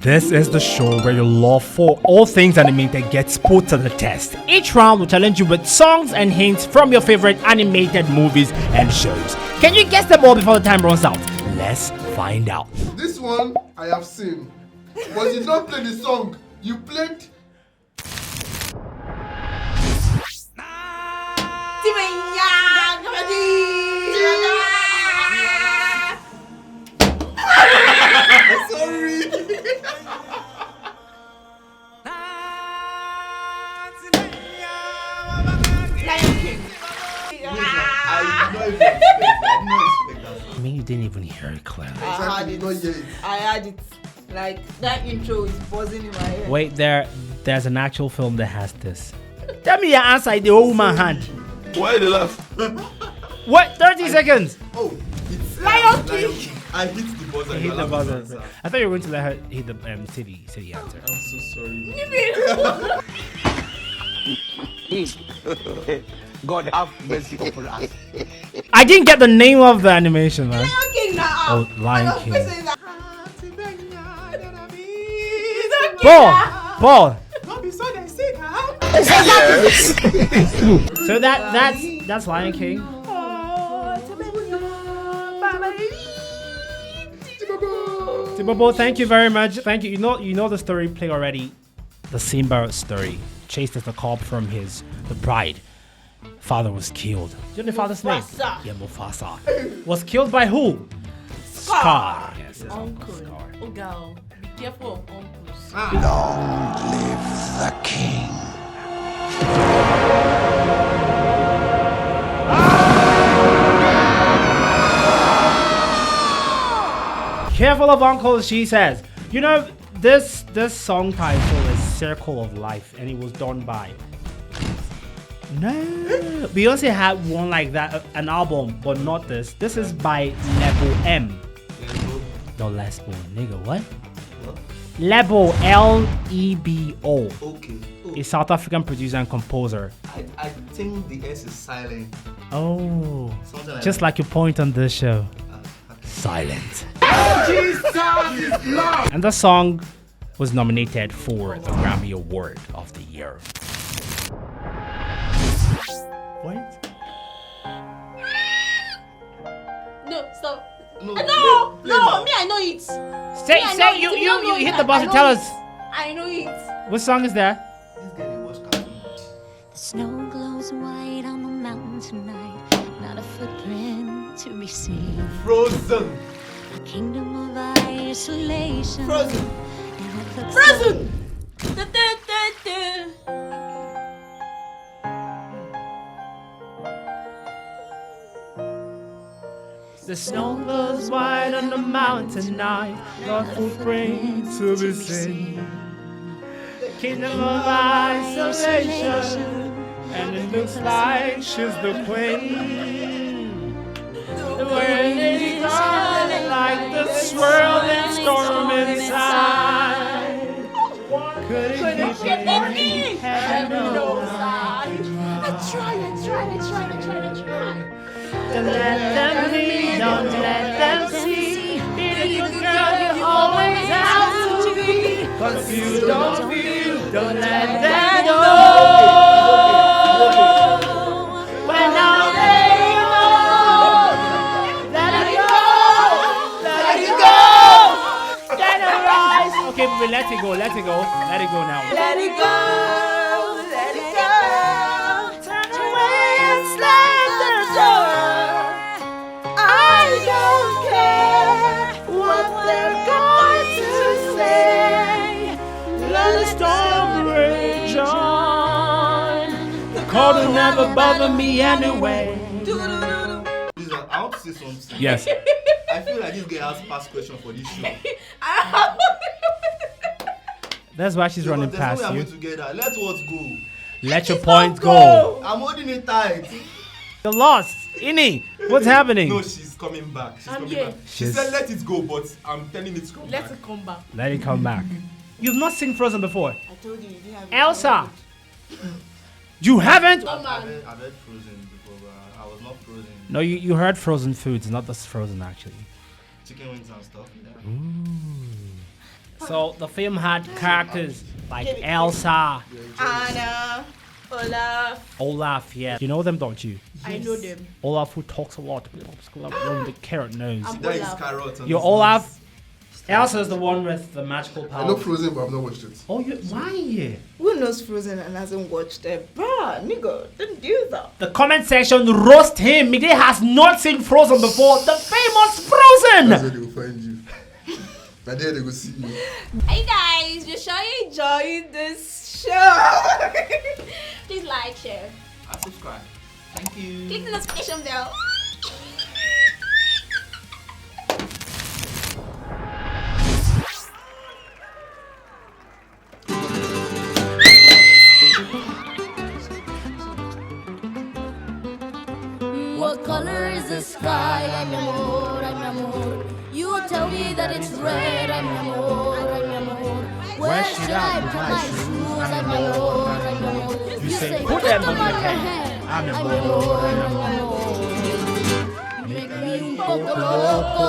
This is the show where your love for all things animated gets put to the test. Each round will challenge you with songs and hints from your favorite animated movies and shows. Can you guess them all before the time runs out? Let's find out. This one I have seen, but you don't play the song. You played. Sorry. I mean, you didn't even hear it clearly. I had it. Like, that intro is buzzing in my head. Wait, there's an actual film that has this. Tell me your answer in the old man hand. Why the laugh? What? 30 seconds. Oh, it's Lion King. I hit the buzzer. I hit the buzzer. I thought you were going to let her hit the city answer. I'm so sorry. God have mercy upon us. I didn't get the name of the animation, man. Lion King now. Oh, Lion King. Ball. Ball. So that's Lion King. Tibobo, thank you very much. Thank you. You know the story play already. The Simba story. Chased as the cop from the bride. Father was killed. Do you know the father's name? Yeah, Mufasa. Was killed by who? Scar. Yes, Uncle. Oh, girl. Be careful of uncles. Long live the king. Careful of uncles, she says. You know, this song title is Circle of Life, and it was done by... No. Beyonce had one like that, an album, but not this. This is by Lebo M. No, Lesbo. Nigga, what? Lebo, Lebo. Okay. A South African producer and composer. I think the S is silent. Oh. Something Just like your point on this show. Silent. And the song was nominated for the Grammy Award of the Year. What? No, stop. No, No, me, I know it. Say you hit the buzzer. Tell us. I know it. What song is that? This guy they watch cartoon. The snow glows white on the mountain tonight, not a footprint to be seen. Frozen. A kingdom of isolation. Frozen. Frozen. The snow glows white on the mountain tonight, not footprint to be seen. Kingdom of isolation, and it looks like she's the queen. The wind is calling like the swirling storm inside. Could it keep heaven knows I tried. Don't let them be, don't let them see. Beautiful girl, you always have to be. Cause you don't feel, don't let them know. When now they know, let it go. Get a rise. Okay, but let it go now. Let it go. Turn away and slam the door. I don't care what they're going to say. Let the storm rage on. The cold will never bother me anyway. Listen, I want to say something. Yes. I feel like this guy has past question for this show. That's why she's running There's no past way I'm you. going together. Let what go. Let your point go. I'm holding it tight. You're lost. Ini, what's happening? No, she's coming back. She's I'm coming here. back. She said let it go, but I'm telling it to come Let back. it come back. Let it come back. You've not seen Frozen before. I told you didn't have it. Elsa. You haven't? I've heard Frozen before, but I was not frozen. No, you heard Frozen foods, not just Frozen actually. Chicken wings and stuff. Yeah. So the film had characters like Elsa, Anna, Olaf, yeah. You know them, don't you? I know them. Olaf who talks a lot. The carrot nose. That is carrot. You're Olaf. Elsa is the one with the magical power. I know Frozen, but I've not watched it. Oh, why? Who knows Frozen and hasn't watched it? Bruh, nigga, don't do that. The comment section roast him. Mide has not seen Frozen before. The famous Frozen. That's where they will find you. And there they will see you. Hey guys, just sure you enjoyed this show. Please like, share, And subscribe. Thank you. click the notification bell. What color is the sky? I'm amor, I'm amor. You will tell me that it's red. I'm amor, I'm amor. Where should I put my shoes? I'm amor, I'm amor. You say put them on your head. I'm amor, I'm amor. Make me un poco loco,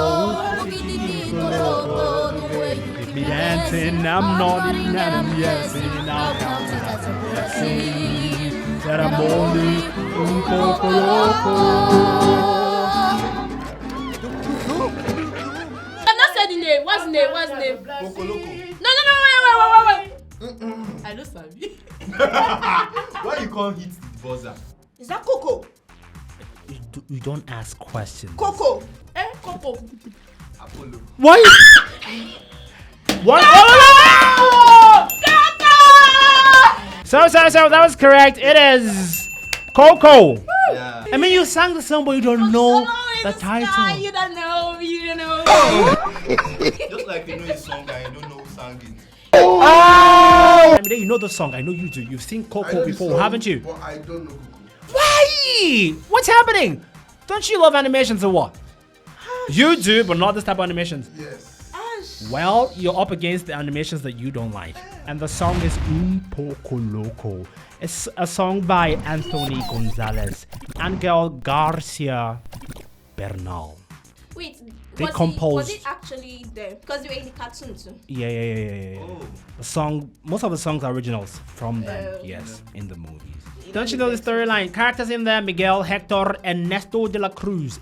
un poquitito loco. The way you keep me dancing, I'm nodding and I'm yesing. I'll count it as a blessing that I'm only un poco loco. I've not said the name. What's the name? What's the name? Coco Loco. No, wait. I know Sabi. Why you can't hit the buzzer? Is that Coco? You don't ask questions. Coco. Coco. Apollo. Why? What? So that was correct. It is Coco. Yeah. I mean, you sang the song, but you don't know the You title. don't know. You don't know. Just like you know a song and you don't know who sang it. I mean, you know the song. I know you do. You've seen I know Coco the before, song, haven't you? But I don't know Coco. Why? What's happening? Don't you love animations or what? You do, but not this type of animations. Yes. Well, you're up against the animations that you don't like. And the song is Un Poco Loco. It's a song by Anthony Gonzalez and Angel Garcia Bernal. Wait. They Was composed. it actually there? Because you were in the cartoon too. Yeah. Oh. The song, most of the songs are originals from them, yes, in the movies. Don't you know the storyline? Characters in there: Miguel, Hector, Ernesto de la Cruz.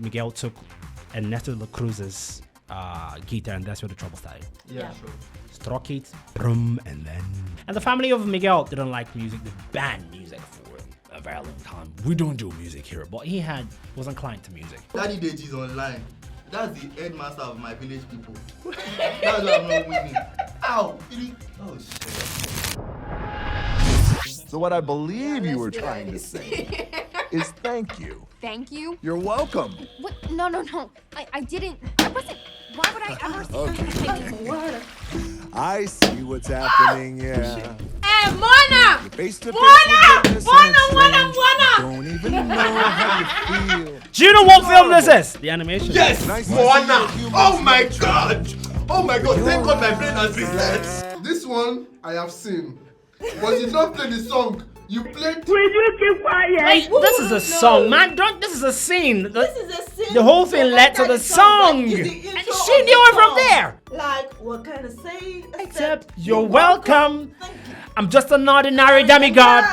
Miguel took Ernesto de la Cruz's guitar, and that's where the trouble started. Yeah, sure. Struck it, brum, and the family of Miguel didn't like music. They banned music for a very long time. We don't do music here, but he was inclined to music. Daddy Deji is online. That's the headmaster of my village people. That's why I'm not winning. Ow! Oh shit. So what I believe you were trying to say is thank you. Thank you? You're welcome. What? No. I didn't. I wasn't. Why would I ever say Okay. I see what's happening, yeah. Hey, Moana! Face to face Moana! with goodness and it's Moana! strange. Don't even know how you feel. Do you know what film this is? The animation. Yes! Nice to Moana! see you, Oh my god! Oh my god, thank god my brain has reset. This one I have seen. But you don't play the song. You played. Hey, this is a song, man. This is a scene. This is a scene. The whole thing led to the song. Like, And is the intro she of knew the it from song. there. Like, what can I say? Except you're welcome. Thank you. I'm just an ordinary demigod.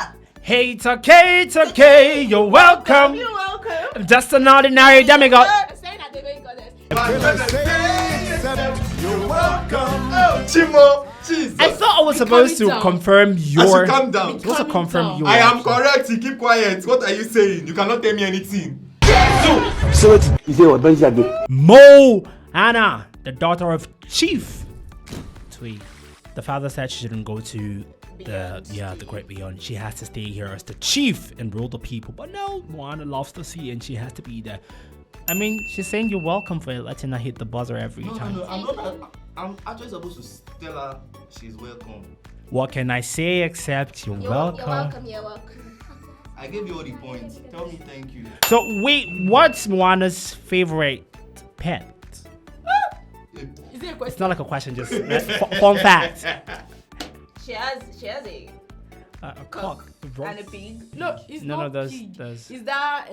Hey, it's okay, you're welcome. You're welcome. I'm just an ordinary demigod. I'm saying that they got it. You're welcome. Oh, Chimo! Jesus! I thought I was supposed to down. confirm I your. should calm down. Supposed to confirm down. your. I am correct. You keep quiet. What are you saying? You cannot tell me anything. Moana, the daughter of Chief Tweed. The father said she shouldn't go to the great beyond. She has to stay here as the chief and rule the people. But no, Moana loves the sea and she has to be there. I mean, she's saying you're welcome for letting her hit the buzzer every time. No. I'm actually supposed to tell her she's welcome. What can I say except you're welcome? You're welcome. I gave you all the points. Tell me thank you. So wait, what's Moana's favorite pet? Is it a It's question? not like a question, just fun fact. She has a A cock. and a pig. No, it's not there's pig. Is that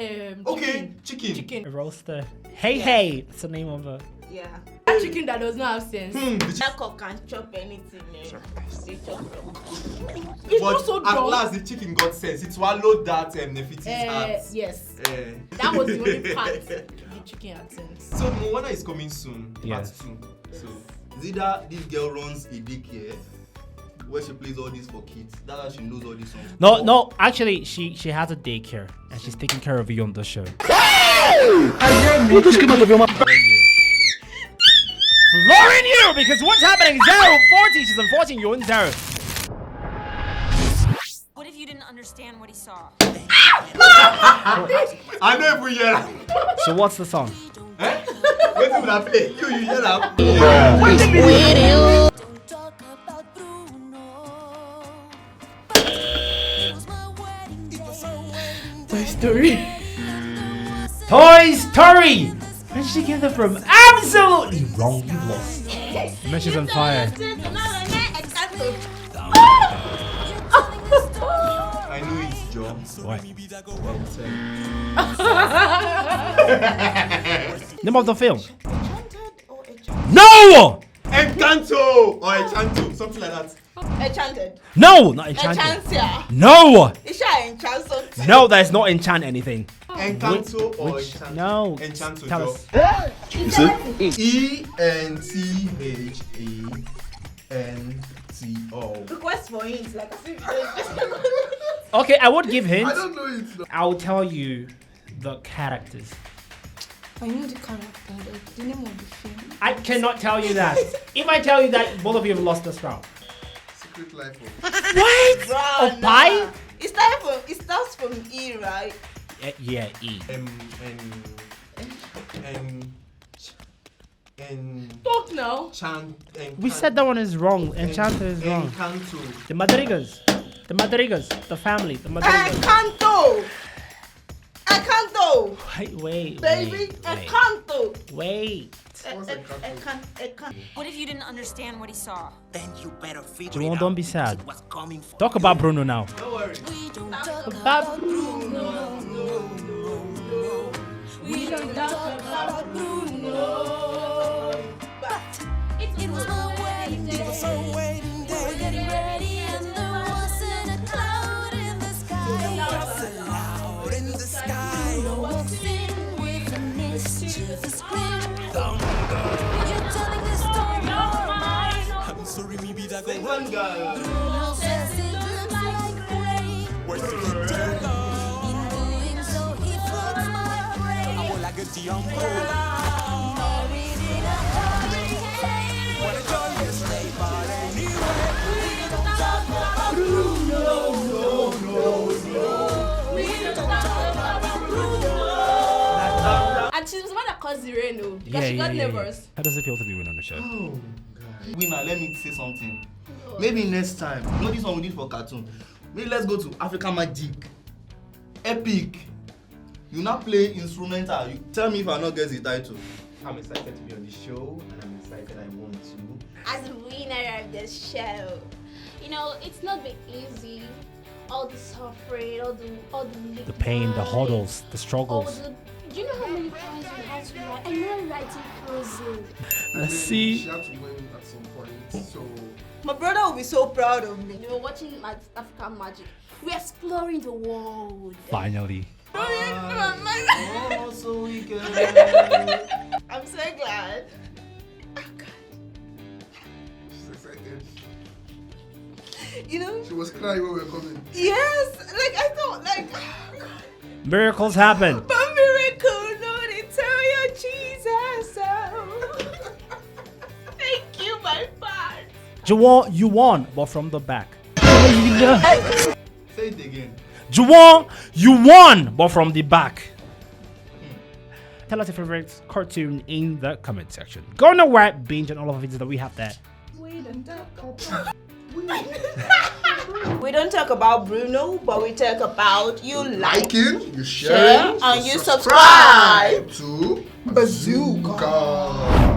Okay, chicken. Chicken. a roaster. Hey, it's the name of a Yeah. That chicken that does not have sense. That cock can chop anything. They chop It's But not so at dumb. last the chicken got sense. It swallowed that Nefertiti's heart. Yes. Eh. That was the only part the chicken had sense. So Moana is coming soon. Yes. Part 2. So is either this girl runs a daycare where she plays all this for kids. That's how she knows all these songs. No, actually, she has a daycare and she's taking care of you on the show. Flooring you because what's happening? 0-40. She's unfortunately you're in 0. What if you didn't understand what he saw? I know if we hear that. So what's the song? Eh? Wait till I play. You hear that? Don't talk about Bruno. It was my wedding day. Toy Story. Toy Story. Where did she get that from? Absolutely wrong. You lost. Meshes on fire. I know it's John. What? Name of the film. No! Encanto or Enchanto, something like that. Enchanted. No, not Enchanted. Enchantia. No! Isha enchant something. No, there's not enchant anything. Encanto or Which- Enchanto? no. Enchanto. Tell Joe. us. ENTHANTO. Request for hints, like as if Okay, I would give hints. I don't know it. I'll tell you the characters. I know the character, the name of the film. I cannot tell you that. If I tell you that, both of you have lost this round. Secret life of What? Of pie? It starts from E, right? Yeah, E. Talk now. We said that one is wrong. Enchanted is wrong. Encanto. The Madrigas. The family. The Madrigas. Encanto. Encanto. Wait. Baby. Encanto. Wait. Encanto. What if you didn't understand what he saw? Then you better figure Juwon, it don't out. be sad. It was coming for Talk about Bruno now. Don't worry. We don't talk About about Bruno. We don't talk about Bruno. But it was my wedding day. We were getting ready and there wasn't a cloud in the sky. Bruno walks in with a mischievous grin. You're telling the story of mine. One guy. Bruno says it looks like rain. In doing so, he floods my brain. Married in a hurricane. We don't talk about Bruno. We don't talk about Bruno. And she was the one that caused the rain, though. Because Yeah, she got yeah. nervous. How does it feel to be winning on the show? Winner, let me say something. Maybe next time. You know this one we did for cartoon. Maybe let's go to African Magic. Epic. You now play instrumental. You tell me if I not get the title. I'm excited to be on the show and I'm excited I want to. As the winner of the show, You know, it's not been easy. All the suffering, all the The pain, the hurdles, the struggles. Do you know how many times we had to write? And not writing prison. Let's She see. had to win at some point. So my brother will be so proud of me. You know, watching African Magic. We're exploring the world. Finally. Oh, so we can. I'm so glad. she's excited. You know? She was crying when we were coming. Yes. Like I thought, like. Miracles happen. But miracle, no, they tell you Jesus. Thank you, my father. Juwon, you won, but from the back. Say it again. Juwon, you won, but from the back. Tell us your favorite cartoon in the comment section. Go nowhere, binge on all of the videos that we have there. We don't talk about Bruno, but we talk about you Liking, you share, sharing, and you subscribe to Bazooka.